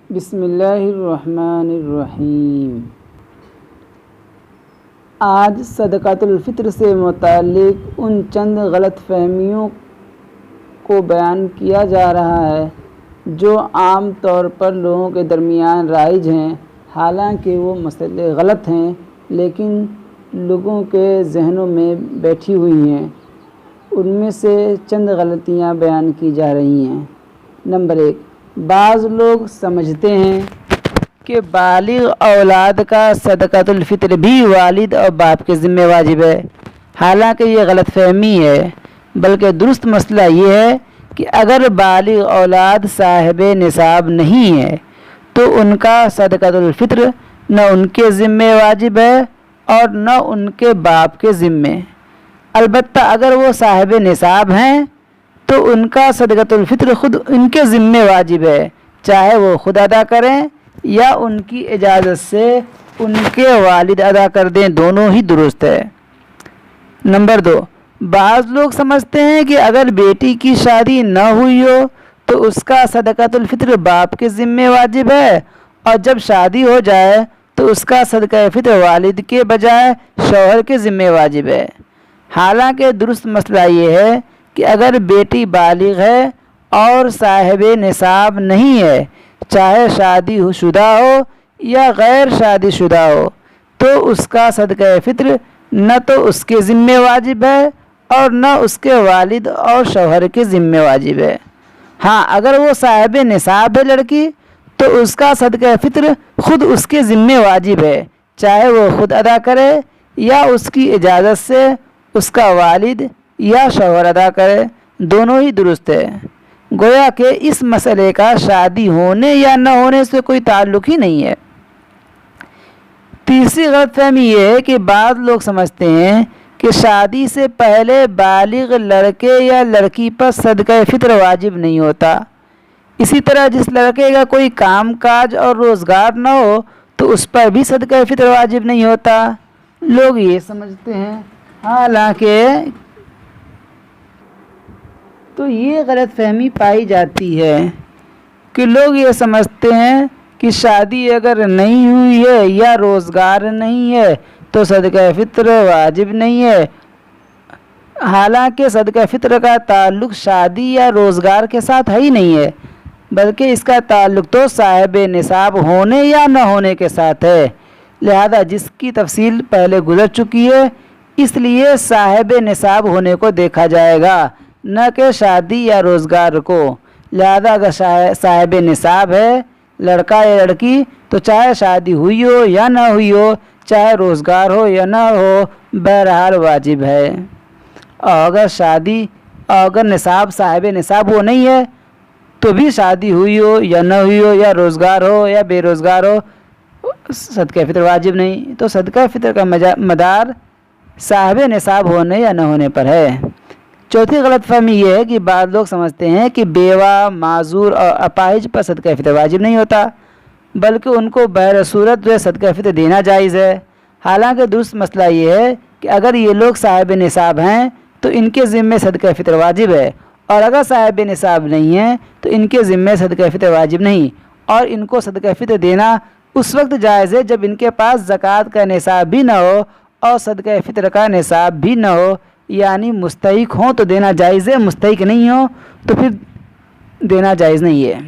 بسم اللہ الرحمن الرحیم۔ آج صدقۃ الفطر سے متعلق ان چند غلط فہمیوں کو بیان کیا جا رہا ہے جو عام طور پر لوگوں کے درمیان رائج ہیں۔ حالانکہ وہ مسئلے غلط ہیں لیکن لوگوں کے ذہنوں میں بیٹھی ہوئی ہیں۔ ان میں سے چند غلطیاں بیان کی جا رہی ہیں۔ نمبر 1، بعض لوگ سمجھتے ہیں کہ بالغ اولاد کا صدقۃ الفطر بھی والد اور باپ کے ذمہ واجب ہے۔ حالانکہ یہ غلط فہمی ہے، بلکہ درست مسئلہ یہ ہے کہ اگر بالغ اولاد صاحب نصاب نہیں ہے تو ان کا صدقۃ الفطر نہ ان کے ذمہ واجب ہے اور نہ ان کے باپ کے ذمہ۔ البتہ اگر وہ صاحب نصاب ہیں تو ان کا صدقۃ الفطر خود ان کے ذمہ واجب ہے، چاہے وہ خود ادا کریں یا ان کی اجازت سے ان کے والد ادا کر دیں، دونوں ہی درست ہے۔ نمبر 2، بعض لوگ سمجھتے ہیں کہ اگر بیٹی کی شادی نہ ہوئی ہو تو اس کا صدقۃ الفطر باپ کے ذمہ واجب ہے اور جب شادی ہو جائے تو اس کا صدقہ فطر والد کے بجائے شوہر کے ذمہ واجب ہے۔ حالانکہ درست مسئلہ یہ ہے کہ اگر بیٹی بالغ ہے اور صاحب نصاب نہیں ہے، چاہے شادی شدہ ہو یا غیر شادی شدہ ہو، تو اس کا صدقہ فطر نہ تو اس کے ذمہ واجب ہے اور نہ اس کے والد اور شوہر کے ذمہ واجب ہے۔ ہاں، اگر وہ صاحب نصاب ہے لڑکی تو اس کا صدقہ فطر خود اس کے ذمہ واجب ہے، چاہے وہ خود ادا کرے یا اس کی اجازت سے اس کا والد یا شوہر ادا کرے، دونوں ہی درست ہے۔ گویا کہ اس مسئلے کا شادی ہونے یا نہ ہونے سے کوئی تعلق ہی نہیں ہے۔ تیسری غلط فہمی یہ ہے کہ بعض لوگ سمجھتے ہیں کہ شادی سے پہلے بالغ لڑکے یا لڑکی پر صدقہ فطر واجب نہیں ہوتا۔ اسی طرح جس لڑکے کا کوئی کام کاج اور روزگار نہ ہو تو اس پر بھی صدقہ فطر واجب نہیں ہوتا۔ لوگ یہ سمجھتے ہیں، حالانکہ تو یہ غلط فہمی پائی جاتی ہے کہ لوگ یہ سمجھتے ہیں کہ شادی اگر نہیں ہوئی ہے یا روزگار نہیں ہے تو صدقہ فطر واجب نہیں ہے۔ حالانکہ صدقہ فطر کا تعلق شادی یا روزگار کے ساتھ ہے ہی نہیں ہے، بلکہ اس کا تعلق تو صاحب نصاب ہونے یا نہ ہونے کے ساتھ ہے۔ لہذا جس کی تفصیل پہلے گزر چکی ہے، اس لیے صاحب نصاب ہونے کو دیکھا جائے گا، نہ کہ شادی یا روزگار کو۔ لہذا اگر صاحب نصاب ہے لڑکا یا لڑکی تو چاہے شادی ہوئی ہو یا نہ ہوئی ہو، چاہے روزگار ہو یا نہ ہو، بہرحال واجب ہے۔ اور اگر نصاب صاحب نصاب وہ نہیں ہے تو بھی شادی ہوئی ہو یا نہ ہوئی ہو یا روزگار ہو یا بے روزگار ہو، صدقہ فطر واجب نہیں۔ تو صدقہ فطر کا مدار صاحب نصاب ہونے یا نہ ہونے پر ہے۔ چوتھی غلط فہمی یہ ہے کہ بعض لوگ سمجھتے ہیں کہ بیوہ، معذور اور اپاہج پر صدقہ فطر واجب نہیں ہوتا، بلکہ ان کو بہر صورت جو ہے صدقہ فطر دینا جائز ہے۔ حالانکہ درست مسئلہ یہ ہے کہ اگر یہ لوگ صاحب نصاب ہیں تو ان کے ذمے صدقہ فطر واجب ہے، اور اگر صاحب نصاب نہیں ہیں تو ان کے ذمے صدقہ فطر واجب نہیں، اور ان کو صدقہ فطر دینا اس وقت جائز ہے جب ان کے پاس زکوٰۃ کا نصاب بھی نہ ہو اور صدقہ فطر کا نصاب بھی نہ ہو، یعنی مستحق ہوں تو دینا جائز ہے، مستحق نہیں ہو تو پھر دینا جائز نہیں ہے۔